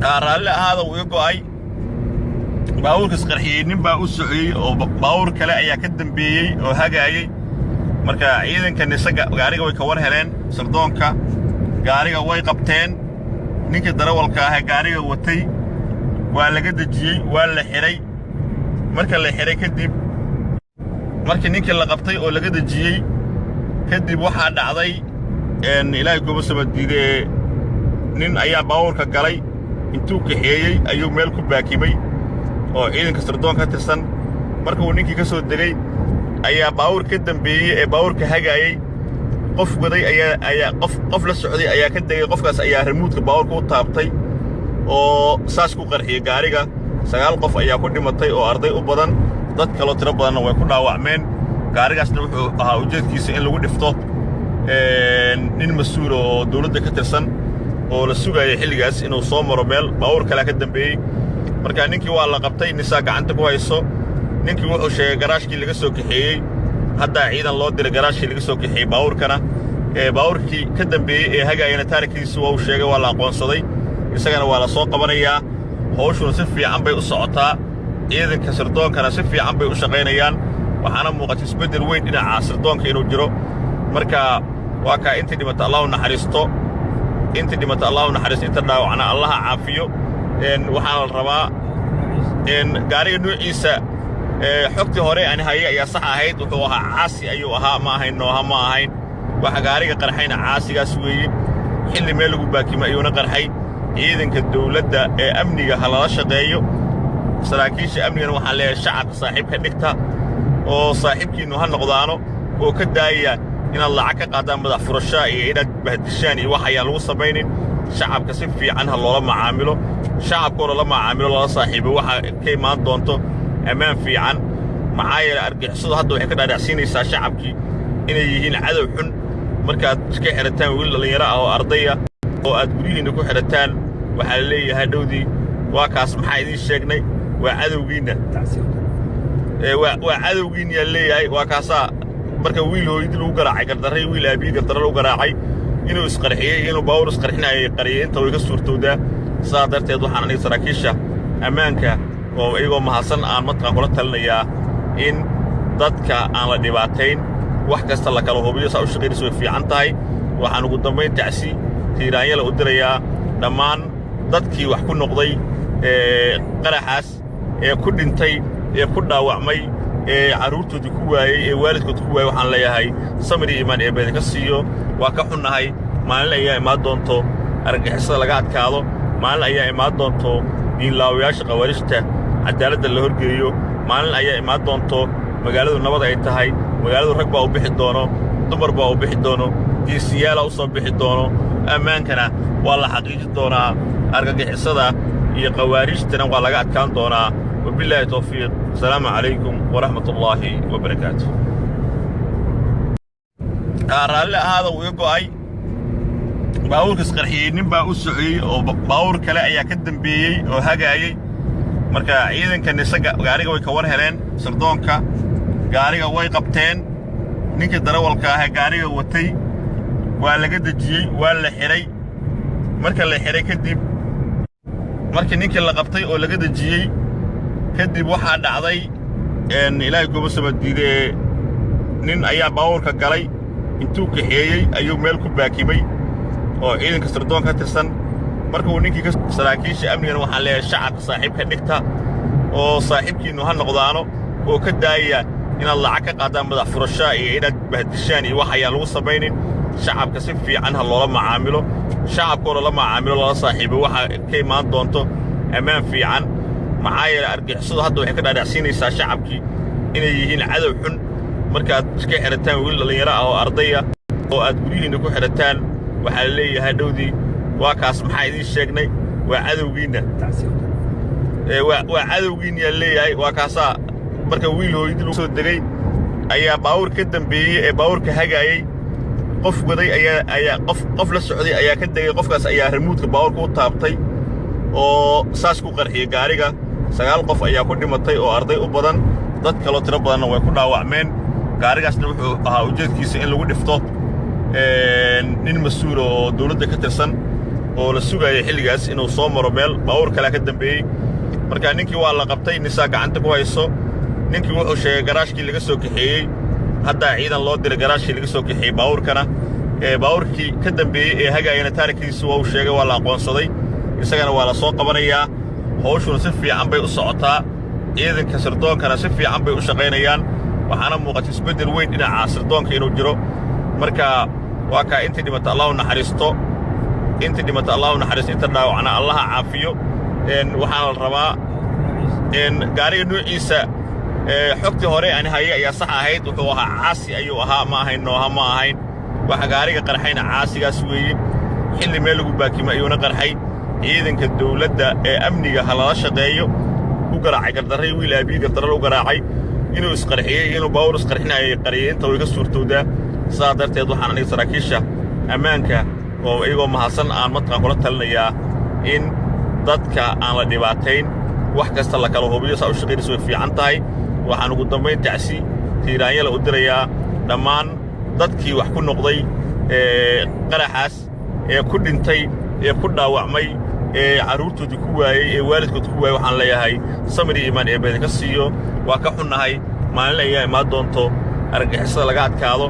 raalli ahaada wuu iga go'ay baabuurka isqarxiyey nin baa u socday oo baabuur kale ayaa ka dambeeyey oo hagaayay marka ciidankan isaga gaariga way ka war heleen sirdoonka gaariga way qabteen ninka darawalka ah gaariga watay waa laga dajiyey waa la xiray marka la xiray kadib markii ninkii la qabtay oo laga dajiyey kadib waxaa dhacday ilaahay goobo sabadiide nin ayaa baabuurka galay intuu kaxeeyey ayuu meel ku baakimay oo ciidanka sirdoon ka tirsan markuu ninkii ka soo degay ayaa baabuur ka dambeeyey ee baabuurka hagaayay qof waday ayaa qof la socday ayaa ka degay qofkaas ayaa remoodka baabuurka u taabtay oo saas ku qarxiyey gaariga 9 qof ayaa ku dhimatay oo arday u badan dad kale tiro badan way ku dhaawacmeen gaarigaasna wuxuu ahaa ujeedkiisa in lagu dhifto nin mas'uul oo dawladda ka tirsan oo la sugayay xilligaas inuu soo maro meel baabuur kale ka dambeeyey marka ninkii waa la qabtay nisaa gacanta ku hayso ninkii wuxuu sheegay garaashkii laga soo kaxeeyey hadda ciidan loo diray garaashkii laga soo kaxeeyey baabuurkana baabuurkii ka dambeeyey ee hagaayana taariikhdiisa waa uu sheegay waa la aqoonsaday isagana waa la soo qabanayaa hawshuna si fiican bay u socotaa ciidanka sirdoonkana si fiican bay u shaqaynayaan waxaana muuqata isbeddel weyn dhinaca sirdoonka inuu jiro marka waa kaa intii dhimata allahu naxariisto inta dhaawacna allaha caafiyo waxaana la rabaa gaariga nuuciisa xogtii hore aan hayay ayaa sax ahayd wuxuu ahaa caasi ayuu ahaa ma ahayn nooha ma ahayn waxa gaariga qarxayna caasigaas weeye xilli meel lagu baakimay ayuuna qarxay ciidanka dawladda ee amniga ha lala shaqeeyo saraakiisha amnigana waxaan leeyahay shacabka saaxiibka dhigta oo saaxiibkiinnu ha noqdaano oo ka daaya inaad lacag ka qaadaan madax furashaa iyo inaad bahdishaan iyo wax ayaan lagu samaynin shacabka si fiican ha loola macaamilo shacabkoo lala macaamilo lala saaxiibo waxa ka imaan doonto ammaan fiican maxaa yeelay argixisadu hadda waxay ka dhaadhacsiinaysaa shacabkii inay yihiin cadow xun markaad iska xidhataan wiil dhallinyaro ah oo ardaya oo aad guryihiinna ku xidhataan waxaa la leeyahay dhowdii waa kaas maxaa idiin sheegnay waa cadowgiinna waa cadowgiinniyaa leeyahay waa kaasaa marka wiil hooyadii lagu garaacay gardarray wiil aabbiyi gardarra lagu garaacay inuu isqarxiyey inuu baawur isqarxinayay qariyey inta way ka suurtowdaa sidaa darteed waxaan aniga saraakiisha ammaanka oo iyagoo mahadsan aan mataqaan kula talinayaa in dadka aan la dhibaatayn wax kasta la kala hubiyo saa u shaqaynaysa way fiican tahay waxaan ugu dambayn tacsi tiiraanyala u dirayaa dhammaan dadkii wax ku noqday qaraxaas ee ku dhintay ee ku dhaawacmay ee carruurtoodii ku waayey ee waalidkood ku waayey waxaan leeyahay samir iyo iimaan eebbeeda ka siiyo waa ka xunnahay maalin ayaa imaan doonto argagixisada laga adkaado maalin ayaa imaan doonto diinlaawayaasha khawaarijta cadaaladda la horgeeyo maalin ayaa imaan doonto magaaladu nabad ay tahay magaaladu rag baa u bixi doono dumar baa u bixi doono geesiyaala u soo bixi doono ammaankana waa la xaqiiji doonaa argagixisada iyo khawaarijtana waa laga adkaan doonaa wabilaahi tawfiiq asalaamu calaykum waraxmat ullaahi wabarakaatu raalli ahaada wuu iga go'ay baabuurka isqarxiyey nin baa u socday oo baabuur kale ayaa ka dambeeyey oo hagaayay marka ciidankan isaga gaariga way ka war heleen sirdoonka gaariga way qabteen ninkii darawalka ah gaariga watay waa laga dajiyey waa la xiray marka la xiray kadib markii ninkii la qabtay oo laga dajiyey kadib waxaa dhacday ilaahay goobo sabadiide nin ayaa baabuurka galay intuu kaxeeyey ayuu meel ku baakimay oo ciidanka sirdoon ka tirsan markuu ninkii saraakiisha amnigana waxaan leeyahay shacabka saaxiibka dhigta oo saaxiibkiinnu ha noqdaano oo ka daaya inaad lacag ka qaadaan madax furashaa iyo inaad bahdishaan iyo wax ayaan lagu samaynin shacabka si fiican ha loola macaamilo shacabkoo lala macaamilo lala saaxiibo waxa ka imaan doonto ammaan fiican maxaa yeelay argixisadu hadda waxay ka dhaadhacsiinaysaa shacabkii inay yihiin cadow xun markaad iska xidhataan wiil dhallinyaro ah oo ardaya oo aad guryihiinna ku xidhataan waxaa la leeyahay dhowdii waa kaas maxaa idiin sheegnay waa cadowgiinna waa cadowgiinniyaa leeyahay waa kaasaa marka wiil hooyadii lagu soo degay ayaa baabuur ka dambeeyey ee baabuurka hagaayay qof waday ayaa qof la socday ayaa ka degay qofkaas ayaa remoodka baabuurka u taabtay oo saas ku qarxiyey gaariga 9 qof ayaa ku dhimatay oo arday u badan dad kale tiro badanna way ku dhaawacmeen gaarigaasna wuxuu ahaa ujeedkiisa in lagu dhifto nin mas'uul oo dawladda ka tirsan oo la sugayay xilligaas inuu soo maro meel baawur kale ka dambeeyay marka ninkii waa la qabtay nisaa gacanta ku hayso ninkii wuxuu sheegay garaashkii laga soo kaxeeyay hadda ciidan loo diray garaashkii laga soo kaxeeyay baawurkana baawurkii ka dambeeyay ee hagaayana taariikhdiisa waa uu sheegay waa la aqoonsaday isagana waa la soo qabanayaa hawshuna si fiican bay u socotaa ciidanka sirdoonkana si fiican bay u shaqaynayaan waxaana muuqata isbeddel weyn dhinaca sirdoonka inuu jiro marka waa kaa intii dhimata allah u naxariisto inta dhaawacna allaha caafiyo waxaana la rabaa gaariga nuuciisa xogtii hore aan hayay ayaa sax ahayd wuxuu ahaa caasi ayuu ahaa ma ahayn nooha ma ahayn waxa gaariga qarxayna caasigaas weeye xilli meel lagu baakimo ayuuna qarxay ciidanka dawladda ee amniga halala shaqeeyo u garaacay gardarray wiil aabii gardarro u garaacay inuu isqarxiyey inuu baawur isqarxinayay qariyay inta way ka suurtowdaa sidaa darteed waxaan aniga saraakiisha ammaanka oo iyagoo mahadsan aan mataqaan kula talinayaa in dadka aan la dhibaatayn wax kasta la kala hubiyo saa u shaqaynaysa way fiican tahay waxaan ugu dambayn tacsi tiiraanyala u dirayaa dhammaan dadkii wax ku noqday qaraxaas ee ku dhintay ee ku dhaawacmay ee carruurtoodii ku waayey ee waalidkood ku waayey waxaan leeyahay samir iyo iimaan eebbeeda ka siiyo waa ka xunnahay maalin ayaa imaan doonto argagixisada laga adkaado